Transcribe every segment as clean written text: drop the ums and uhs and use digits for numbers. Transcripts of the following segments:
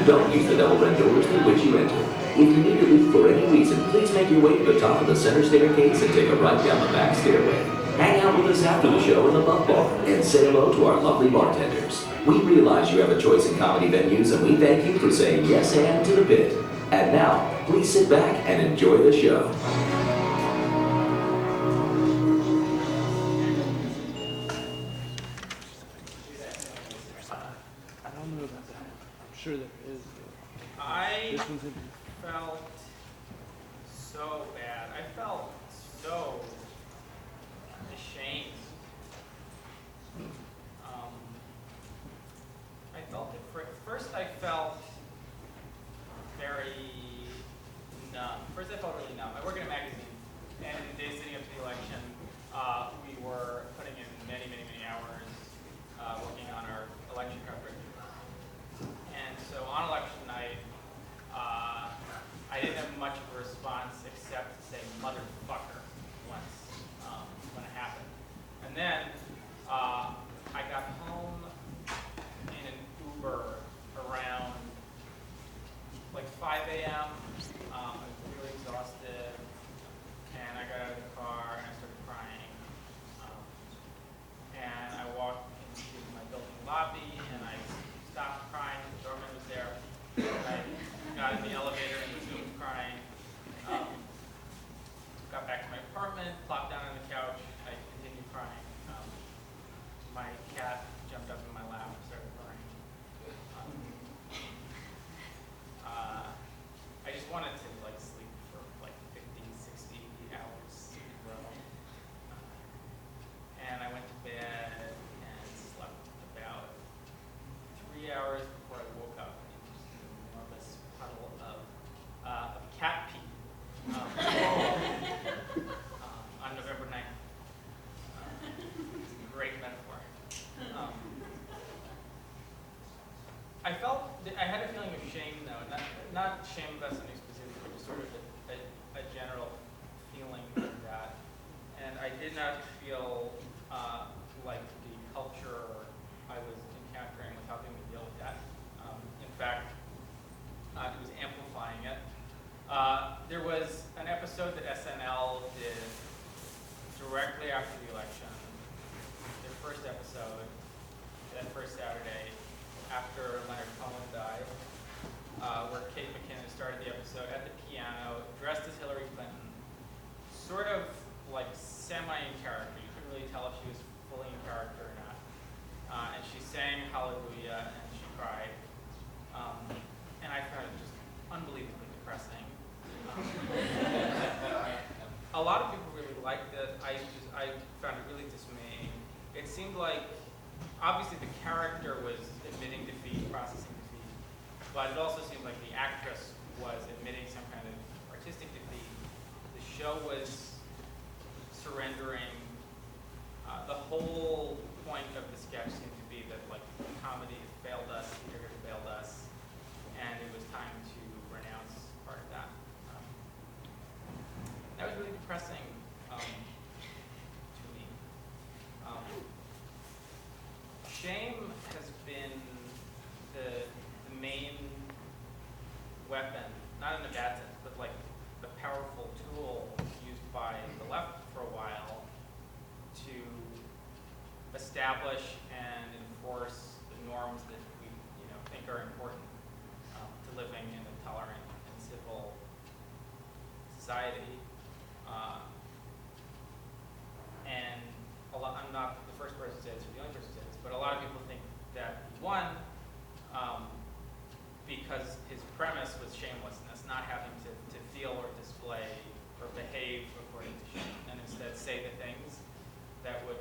Don't use the double red doors through which you enter. If you need to leave for any reason, please make your way to the top of the center staircase and take a right down the back stairway. Hang out with us after the show in the Buff Bar and say hello to our lovely bartenders. We realize you have a choice in comedy venues, and we thank you for saying yes and to the pit. And now, please sit back and enjoy the show. I don't know about that. I'm sure there is. I This one's in. felt so bad. I felt so ashamed. I felt it. First, I felt very numb. First, I felt really numb. I work in a magazine, and in the days leading up to the election, we were putting in many, many, many hours working on our election coverage. And so on election night, I didn't have much of a response except to say motherfucker once when it happened. And then I got home in an Uber around like 5 a.m. I was really exhausted, and I got out of the car and I started crying. And I walked into my building lobby and I stopped crying. The doorman was there. I got in the elevator and resumed crying. Got back to my apartment, plopped down on the couch. I continued crying. My cat jumped up in my lap and started crying. I just wanted to like sleep for like 50, 60 hours in a row. And I went to bed and slept about 3 hours before I woke up in just an enormous puddle of cat pee on November 9th. Great metaphor. I had a feeling of shame though, not shame about something specific, but just sort of a general feeling of that. And I did not feel like the culture I was encountering was helping me deal with that. In fact, it was amplifying it. There was an episode that SNL did directly after the election, their first episode, that first Saturday, after Leonard Cohen died, where Kate McKinnon started the episode at the piano, dressed as Hillary Clinton, sort of like semi in character. You couldn't really tell if she was fully in character or not. And she sang Hallelujah and she cried. And I found it just unbelievably depressing. A lot of people really liked it. I found it really dismaying. It seemed like, obviously the character was admitting defeat, processing defeat, but it also seemed like the actress was admitting some kind of artistic defeat. The show was surrendering. The whole point of the sketch seemed to be that like comedy failed us, theater failed us, and it was time to renounce part of that. That was really depressing to me. Shame has been the main weapon, not in a bad sense, but like the powerful tool used by the left for a while to establish and enforce the norms that we think are important to living in a tolerant and civil society. And I'm not the first person to say this or the only person to say this, but a lot of people think that he won because his premise was shamelessness, not having to feel or display or behave according to shame, and instead say the things that would,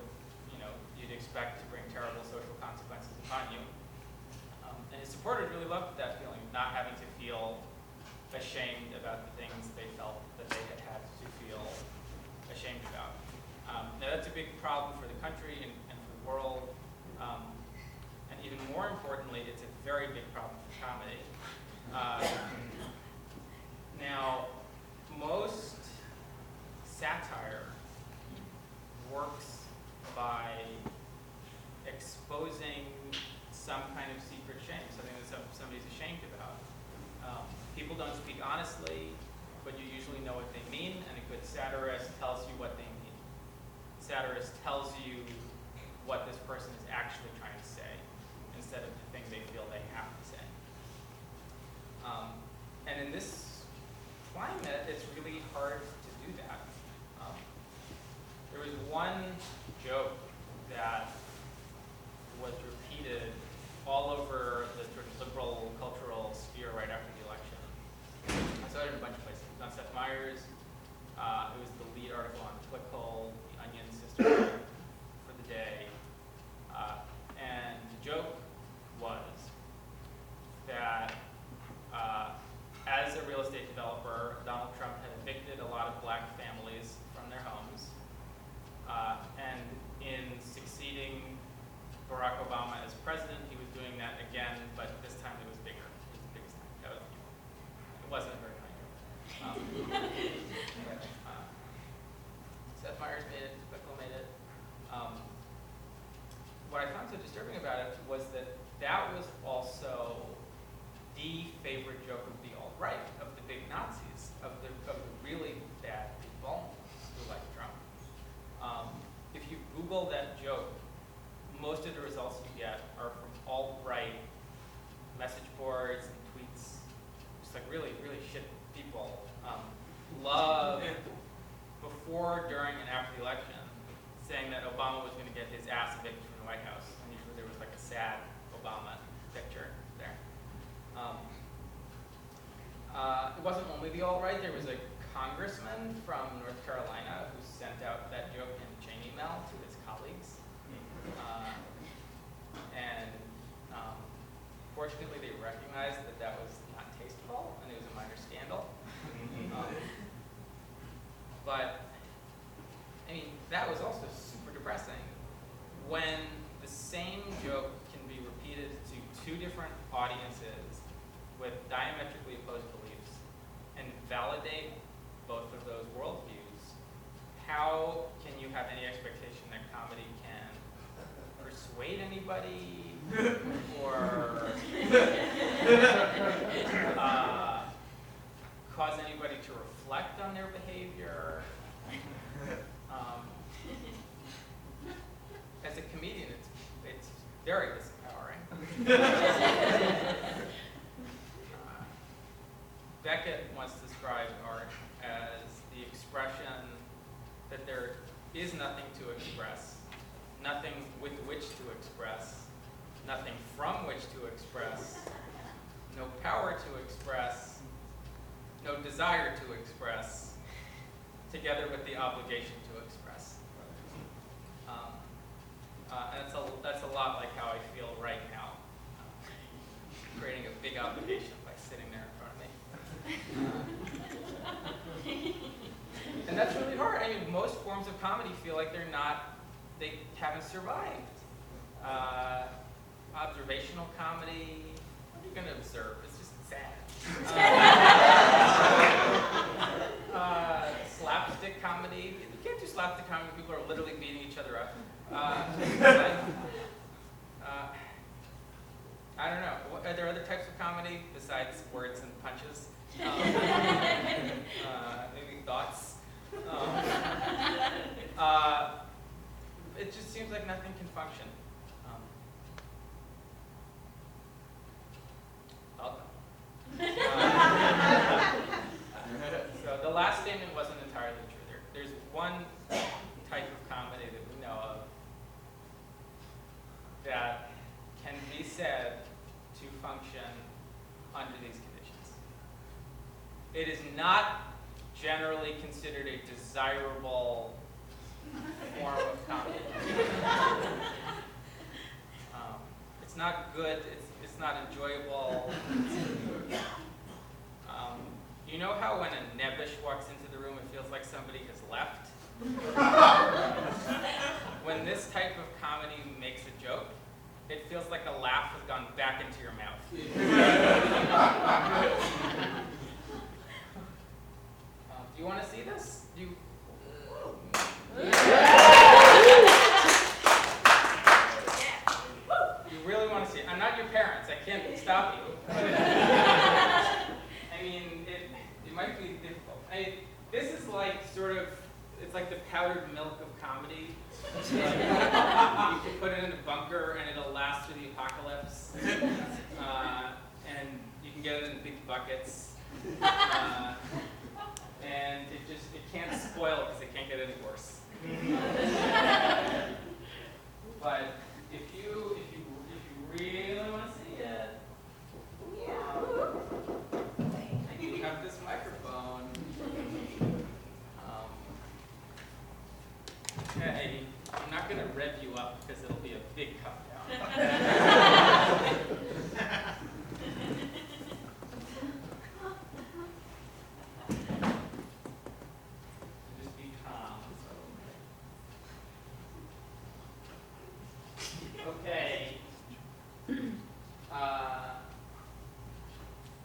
you'd expect to bring terrible social consequences upon you. And his supporters really loved that feeling, not having to feel ashamed about the things they felt that they had to feel ashamed about. Now that's a big problem for the country and for the world. And even more importantly, it's a very big problem for comedy. Now, most satire works by exposing some kind of secret shame, something that somebody's ashamed about. people don't speak honestly, but you usually know what they mean, and a good satirist tells you what they mean. Satirist tells you what this person is actually trying to say, instead of the thing they feel they have to say. And in this climate, it's really hard to do that. There was one joke that was repeated all over the sort of liberal cultural sphere right after the election. I saw it in a bunch of places. It was on Seth Meyers. It was the lead article on Clickhole, the Onion sister for the day. And the joke was that as a real estate developer, Donald Trump had evicted a lot of black families from their homes. And in succeeding Barack Obama as president, he was doing that again, but this time it was bigger. It was the biggest time. That was, it wasn't a very high joke. Seth Meyers made it, Bickle made it. What I found so disturbing about it was that that was also the favorite joke of the alt-right, of the big Nazis, of the really bad people who like Trump. If you Google that joke, most of the results you get are from alt-right message boards and tweets, just like really, really shit people. Love, before, during, and after the election, saying that Obama was going to get his ass evicted from the White House. And usually there was like a sad Obama picture there. It wasn't only the alt-right. There was a congressman from North Carolina who sent out that joke in a chain email to his colleagues. Fortunately, they recognized that that was not tasteful, and it was a minor scandal. But, I mean, that was also super depressing. When the same joke can be repeated to two different audiences with diametrically opposed beliefs and validate both of those worldviews, how can you have any expectation that comedy can persuade anybody or cause anybody to reflect on their behavior? As a comedian, it's very disempowering. Beckett once described art as the expression that there is nothing to express, nothing with which to express, nothing from which to express, no power to express, no desire to express, together with the obligation to express. And that's a lot like how I feel right now, creating a big obligation by sitting there in front of me. And that's really hard. I mean, most forms of comedy feel like they haven't survived. Observational comedy, what are you going to observe? It's just sad. Slapstick comedy, you can't do slapstick comedy when people are literally beating each other up. I don't know. Are there other types of comedy besides words and punches? Maybe thoughts? It just seems like nothing can function. So the last statement wasn't entirely true. There's one type of comedy that we know of that can be said to function under these conditions. It is not generally considered a desirable form of comedy. It's not good, it's not enjoyable. You know how when a nebbish walks into the room, it feels like somebody has left? When this type of comedy makes a joke, it feels like a laugh has gone back into your mouth. Do you want to see this? You really want to see it? I'm not your parents. I can't stop you. I mean, This is like sort of, it's like the powdered milk of comedy. You can put it in a bunker and it'll last through the apocalypse. And you can get it in big buckets. And it can't spoil because it can't get any worse. But